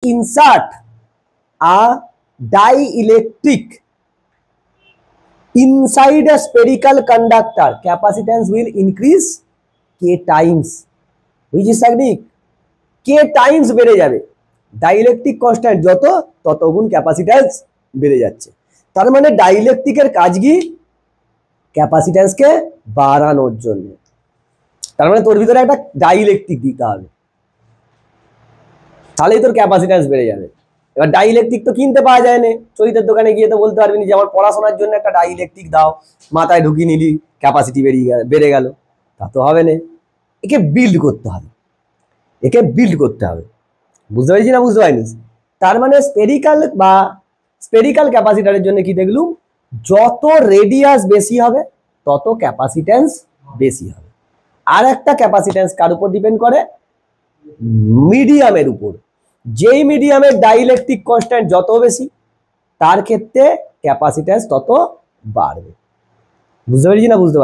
insert a dielectric inside a spherical conductor, capacitance will increase k times. which is technique? k times বেড়ে যাবে, dielectric constant যত তত গুণ capacitance বেড়ে যাচ্ছে। তার মানে ডাইইলেকট্রিকের কাজ কি? ক্যাপাসিট্যান্সকে বাড়ানোর জন্য। তার মানে তোর ভিতরে একটা ডাইইলেকট্রিক দিতে হবে, তাহলেই তোর ক্যাপাসিট্যান্স বেড়ে যাবে। এবার ডাইইলেকট্রিক তো কিনতে পাওয়া যায় না, চৈতের দোকানে গিয়ে তো বলতে পারবি না যে আমার পড়াশোনার জন্য একটা ডাইইলেকট্রিক দাও, মাথায় ঢুকিয়ে নিলি ক্যাপাসিটি বেড়ে গেল, তা তো হবে না। একে বিল্ড করতে হবে, একে বিল্ড করতে হবে। বুঝতে পেরেছি না বুঝতে পারিনি? তার মানে স্পেরিক্যাল ক্যাপাসিটারের জন্য কি দেখলুম, যত রেডিয়াস বেশি হবে তত ক্যাপাসিট্যান্স বেশি হবে। আর একটা ক্যাপাসিট্যান্স কার উপর ডিপেন্ড করে? মিডিয়ামের উপর। যেই মিডিয়ামের ডাইইলেকট্রিক কনস্ট্যান্ট যত বেশি তার ক্ষেত্রে ক্যাপাসিট্যান্স তত বাড়বে। বুঝতে পেরেছি না বুঝতে পারি?